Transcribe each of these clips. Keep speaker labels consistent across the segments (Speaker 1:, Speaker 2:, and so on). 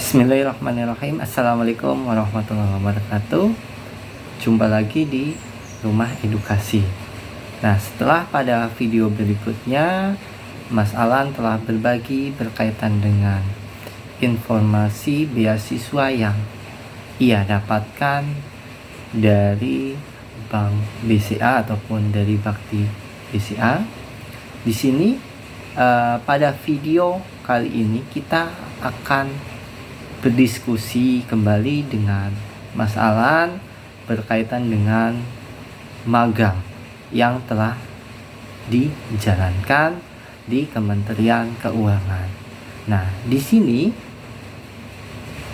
Speaker 1: Bismillahirrahmanirrahim. Assalamualaikum warahmatullahi wabarakatuh. Jumpa lagi di Rumah Edukasi. Nah, setelah pada video berikutnya Mas Alan telah berbagi berkaitan dengan informasi beasiswa yang ia dapatkan dari Bank BCA ataupun dari Bakti BCA. Di sini pada video kali ini kita akan berdiskusi kembali dengan Mas Alan berkaitan dengan magang yang telah dijalankan di Kementerian Keuangan. Nah, di sini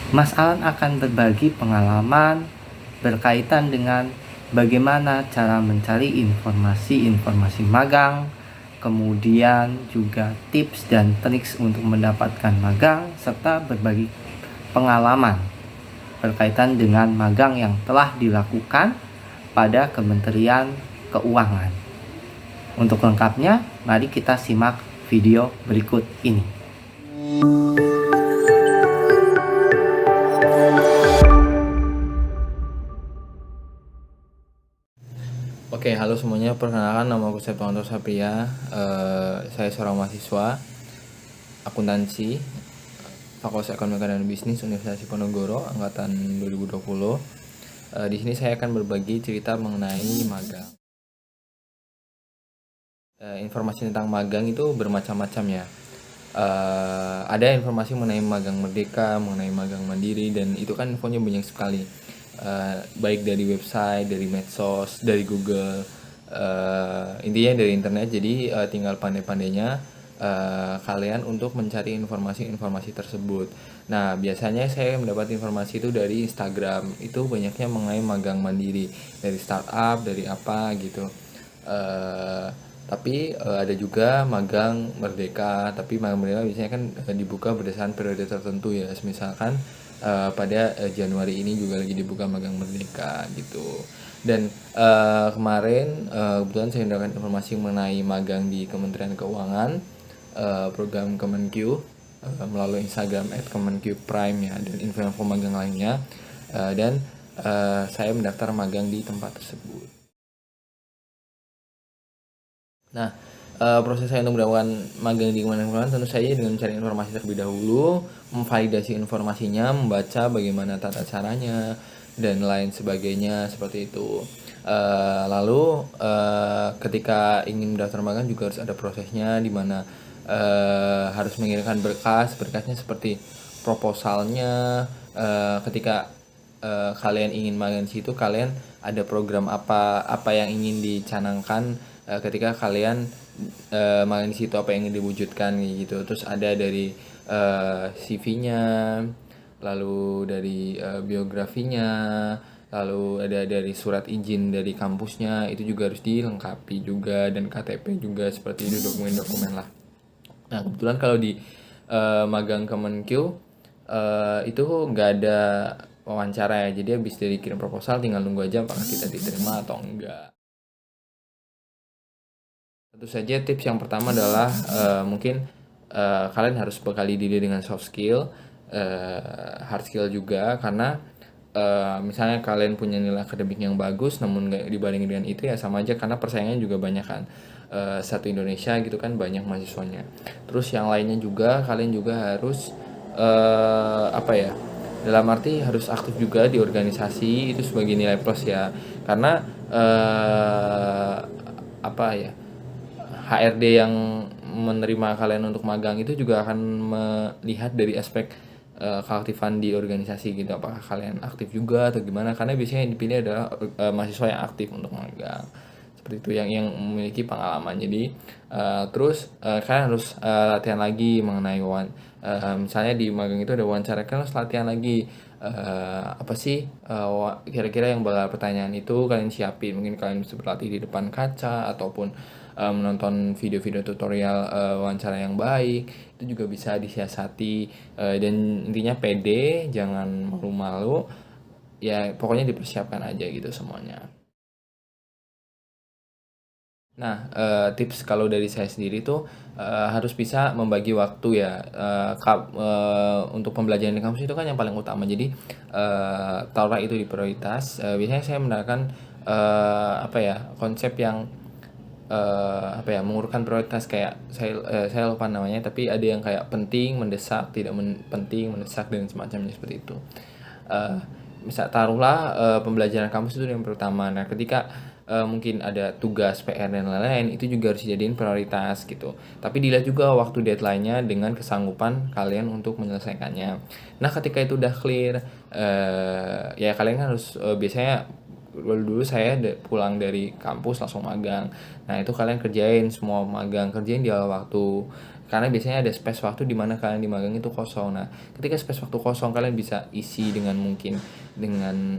Speaker 1: Mas Alan akan berbagi pengalaman berkaitan dengan bagaimana cara mencari informasi magang, kemudian juga tips dan trik untuk mendapatkan magang, serta berbagi pengalaman berkaitan dengan magang yang telah dilakukan pada Kementerian Keuangan. Untuk lengkapnya, mari kita simak video berikut ini.
Speaker 2: Oke, halo semuanya. Perkenalkan, nama aku Septuanto Sapria. Saya seorang mahasiswa akuntansi Fakultas Ekonomi dan Bisnis Universitas Diponegoro angkatan 2020. Di sini saya akan berbagi cerita mengenai magang. Informasi tentang magang itu bermacam-macam ya. Ada informasi mengenai magang merdeka, mengenai magang mandiri, dan itu kan infonya banyak sekali. Baik dari website, dari medsos, dari Google, intinya dari internet. Jadi tinggal pandai-pandainya kalian untuk mencari informasi-informasi tersebut. Nah, biasanya saya mendapat informasi itu dari Instagram. Itu banyaknya mengenai magang mandiri, dari startup, dari apa gitu. Tapi ada juga magang merdeka. Tapi magang merdeka biasanya kan dibuka berdasarkan periode tertentu ya. Misalkan pada Januari ini juga lagi dibuka magang merdeka gitu. Dan kemarin kebetulan saya mendapatkan informasi mengenai magang di Kementerian Keuangan, program Kemenq, melalui Instagram @kemenqprime ya, dan info-info magang lainnya. Dan saya mendaftar magang di tempat tersebut. Nah, proses saya untuk melakukan magang di Kementerian Keuangan tentu saja dengan mencari informasi terlebih dahulu, memvalidasi informasinya, membaca bagaimana tata caranya, dan lain sebagainya seperti itu. Lalu ketika ingin mendaftar magang juga harus ada prosesnya, di mana harus mengirimkan berkasnya seperti proposalnya. Ketika kalian ingin magang di situ, kalian ada program apa yang ingin dicanangkan ketika kalian magang di situ, apa yang ingin diwujudkan gitu. Terus ada dari CV-nya, lalu dari biografinya, lalu ada dari surat izin dari kampusnya, itu juga harus dilengkapi juga, dan KTP juga, seperti itu, dokumen-dokumen lah. Nah, kebetulan kalau di magang Kemenq itu nggak ada wawancara ya, jadi habis dari kirim proposal tinggal nunggu aja apakah kita diterima atau enggak. Tentu saja tips yang pertama adalah mungkin kalian harus bekali diri dengan soft skill, hard skill juga, karena misalnya kalian punya nilai akademik yang bagus namun nggak dibandingin dengan itu ya sama aja, karena persaingannya juga banyak kan. Satu Indonesia gitu kan banyak mahasiswanya. Terus yang lainnya juga, kalian juga harus dalam arti harus aktif juga di organisasi, itu sebagai nilai plus ya, karena HRD yang menerima kalian untuk magang itu juga akan melihat dari aspek keaktifan di organisasi gitu, apakah kalian aktif juga atau gimana, karena biasanya yang dipilih adalah mahasiswa yang aktif untuk magang, seperti itu, yang memiliki pengalaman. Jadi terus kalian harus latihan lagi mengenai misalnya di magang itu ada wawancara, kalian harus latihan lagi apa sih kira-kira yang bakal pertanyaan itu kalian siapin. Mungkin kalian bisa berlatih di depan kaca ataupun menonton video-video tutorial wawancara yang baik. Itu juga bisa disiasati, dan intinya pede, jangan malu-malu ya, pokoknya dipersiapkan aja gitu semuanya. Nah, tips kalau dari saya sendiri tuh, harus bisa membagi waktu ya, untuk pembelajaran di kampus itu kan yang paling utama. Jadi, taruhlah itu di prioritas, biasanya saya menerapkan, apa ya, konsep yang, apa ya, mengurutkan prioritas kayak saya lupa namanya, tapi ada yang kayak penting, mendesak, tidak penting, mendesak, dan semacamnya seperti itu. Eee, Misal taruhlah, pembelajaran kampus itu yang pertama. Nah, ketika, mungkin ada tugas, PR, dan lain-lain, itu juga harus dijadiin prioritas gitu. Tapi dilihat juga waktu deadline-nya dengan kesanggupan kalian untuk menyelesaikannya. Nah, ketika itu udah clear, ya kalian kan harus, biasanya dulu saya pulang dari kampus langsung magang. Nah, itu kalian kerjain semua magang, kerjain di awal waktu. Karena biasanya ada space waktu di mana kalian di magang itu kosong. Nah, ketika space waktu kosong kalian bisa isi dengan mungkin dengan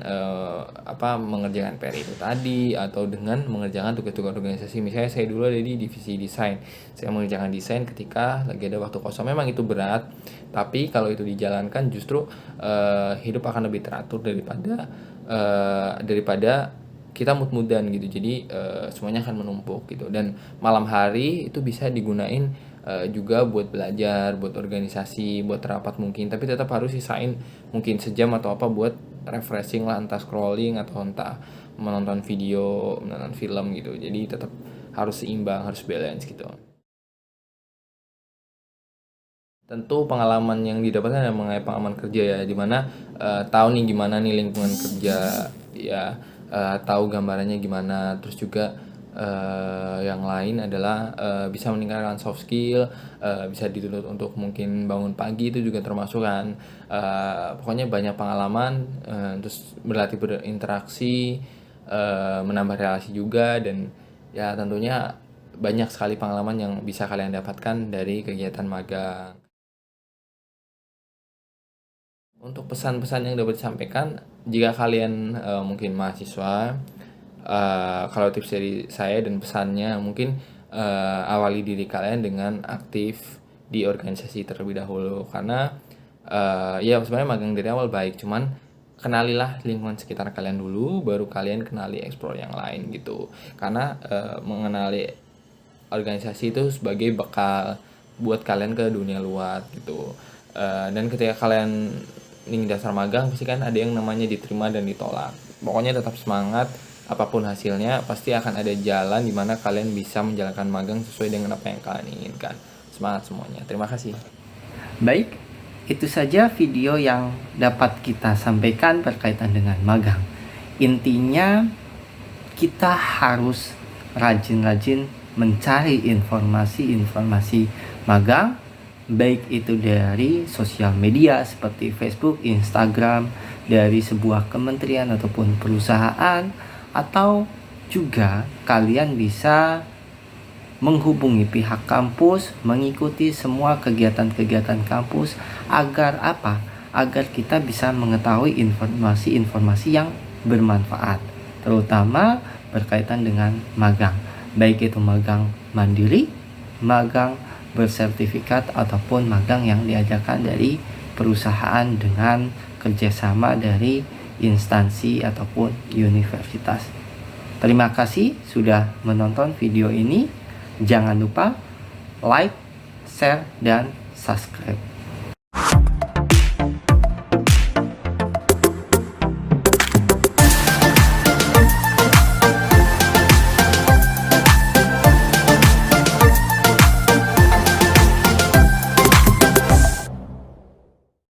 Speaker 2: mengerjakan PR itu tadi, atau dengan mengerjakan tugas-tugas organisasi. Misalnya saya dulu ada di divisi desain. Saya mengerjakan desain ketika lagi ada waktu kosong. Memang itu berat, tapi kalau itu dijalankan justru hidup akan lebih teratur daripada kita mood-moodan gitu. Jadi semuanya akan menumpuk gitu. Dan malam hari itu bisa digunain juga buat belajar, buat organisasi, buat rapat mungkin. Tapi tetap harus sisain mungkin sejam atau apa buat refreshing lah, entah scrolling atau entah menonton video, menonton film gitu. Jadi tetap harus seimbang, harus balance gitu. Tentu pengalaman yang didapatkan adalah mengenai pengalaman kerja ya, dimana tahu nih gimana nih lingkungan kerja ya, tahu gambarannya gimana. Terus juga yang lain adalah bisa meningkatkan soft skill, bisa dituntut untuk mungkin bangun pagi itu juga termasuk kan. Pokoknya banyak pengalaman, terus berlatih berinteraksi, menambah relasi juga, dan ya tentunya banyak sekali pengalaman yang bisa kalian dapatkan dari kegiatan magang. Untuk pesan-pesan yang dapat disampaikan, jika kalian mungkin mahasiswa, kalau tips dari saya dan pesannya mungkin awali diri kalian dengan aktif di organisasi terlebih dahulu, karena ya sebenarnya magang dari awal baik, cuman kenalilah lingkungan sekitar kalian dulu, baru kalian kenali explore yang lain gitu. Karena mengenali organisasi itu sebagai bekal buat kalian ke dunia luar gitu. Dan ketika kalian ingin daftar magang, pasti kan ada yang namanya diterima dan ditolak. Pokoknya tetap semangat, apapun hasilnya pasti akan ada jalan di mana kalian bisa menjalankan magang sesuai dengan apa yang kalian inginkan. Semangat semuanya. Terima kasih.
Speaker 1: Baik, itu saja video yang dapat kita sampaikan berkaitan dengan magang. Intinya, kita harus rajin-rajin mencari informasi-informasi magang, baik itu dari sosial media seperti Facebook, Instagram, dari sebuah kementerian ataupun perusahaan, atau juga kalian bisa menghubungi pihak kampus, mengikuti semua kegiatan-kegiatan kampus. Agar apa? Agar kita bisa mengetahui informasi-informasi yang bermanfaat, terutama berkaitan dengan magang, baik itu magang mandiri, magang bersertifikat, ataupun magang yang diajarkan dari perusahaan dengan kerjasama dari instansi ataupun universitas. Terima kasih sudah menonton video ini. Jangan lupa like, share, dan subscribe.